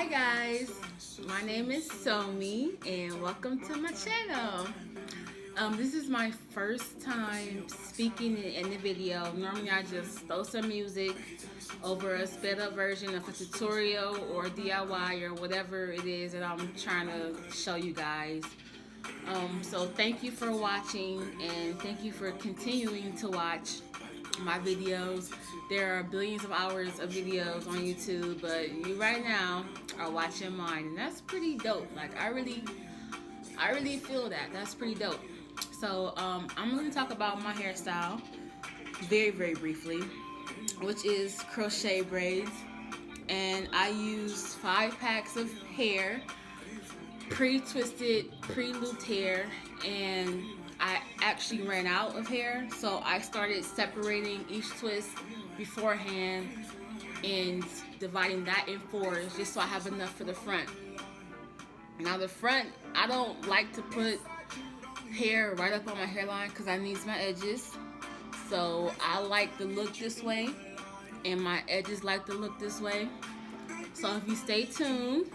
Hi guys, my name is Somi and welcome to my channel. This is my first time speaking in the video. Normally I just throw some music over a sped up version of a tutorial or DIY or whatever it is that I'm trying to show you guys. So thank you for watching and thank you for continuing to watch my videos. There are billions of hours of videos on YouTube, but you right now are watching mine, and that's pretty dope. Like I really feel that. That's pretty dope. So I'm going to talk about my hairstyle very briefly, which is crochet braids, and I use 5 packs of hair, pre-twisted, pre-looped hair, and I actually ran out of hair, so I started separating each twist beforehand and dividing that in 4s just so I have enough for the front. Now the front, I don't like to put hair right up on my hairline because I need my edges, so I like to look this way and my edges like to look this way. So if you stay tuned,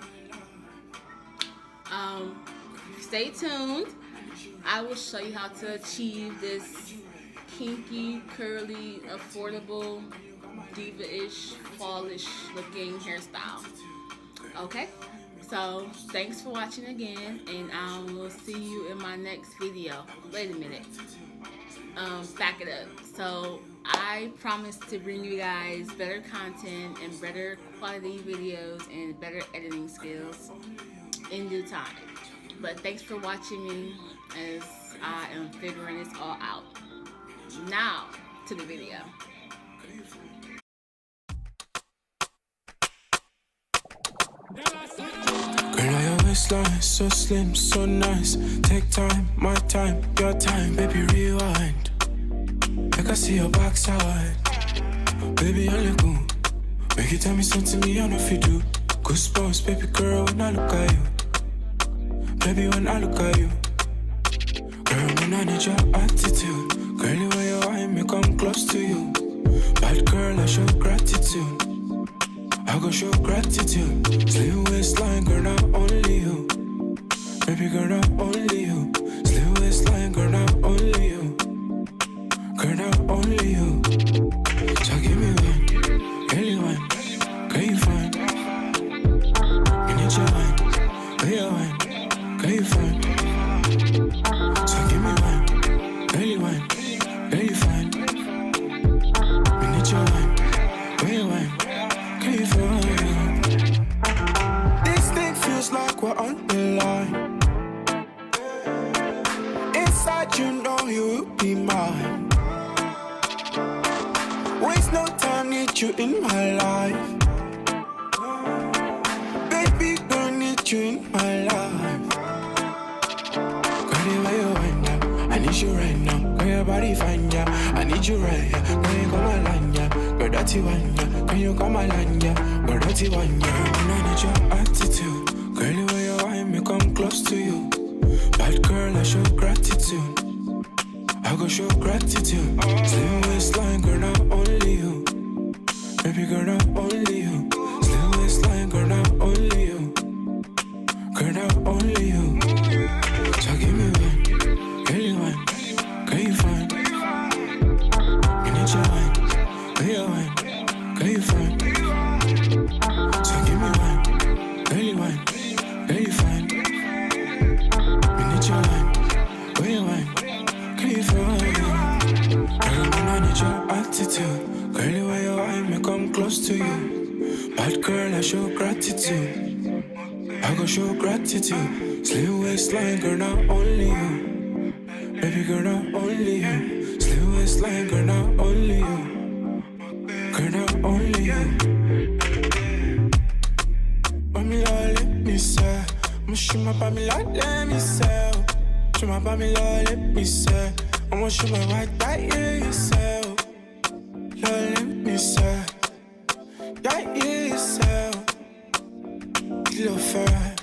I will show you how to achieve this kinky, curly, affordable, diva-ish, fallish looking hairstyle. Okay, so thanks for watching again, and I will see you in my next video. Wait a minute, back it up. So I promise to bring you guys better content and better quality videos and better editing skills in due time. But thanks for watching me as I am figuring this all out. Now to the video. Girl, your waistline so slim, so nice. Take time, my time, your time, baby, rewind. Like I see your backside, baby, I look good. Make you tell me something me I know if you do. Goosebumps, baby girl, when I look at you. Baby, when I look at you, girl, when I need your attitude. Girl, the way you want me come close to you. Bad girl, I show gratitude. I go show gratitude. Slim waistline, girl, not only you. Baby girl, not only you. Slim waistline, girl, not only you. Girl, not only you. So give me one, girl, you one. Girl, you fine. You need your one, girl, you one. Girl, you fine. So give me one, girl, you one. Girl, you fine. You need your one, girl, you one. Girl, you fine. This thing feels like we're on the line. Inside you know you will be mine. Waste no time, need you in my life. Baby girl, need you in my life. Girl, the way you wind up, I need you right now. Girl, your body fine, yeah. I need you right here. Girl, you come along, yeah. Girl, dirty one, yeah. Girl, you come along, yeah. Girl, dirty one, yeah. When I need your attitude. Girl, the way you want me come close to you. Bad girl, I show gratitude. I go show gratitude. Slim waistline, girl, not only you. Baby girl, not only you. Slim waistline, girl, not only you. Girl, not only you. So give me one, girl, you one. Girl, you fine. You need your one, girl, you one. Girl, you fine. So give me one, girl, you one. Girl, you fine. You need your one, girl, you one. Girl, you fine. Girl, when I need your attitude. Girl, the way you want me come close to you. Bad girl, I show gratitude. I go show gratitude. Slim waistline, girl, not only you. Baby girl, not only you. Slim waistline, girl, not only you. Girl, not only you. Pamela, let me say. Mushima, Pamela, let me say. Shima, Pamela, let me say. I'm gonna show my white that you say. Let me say. Yeah, you say. Little fur.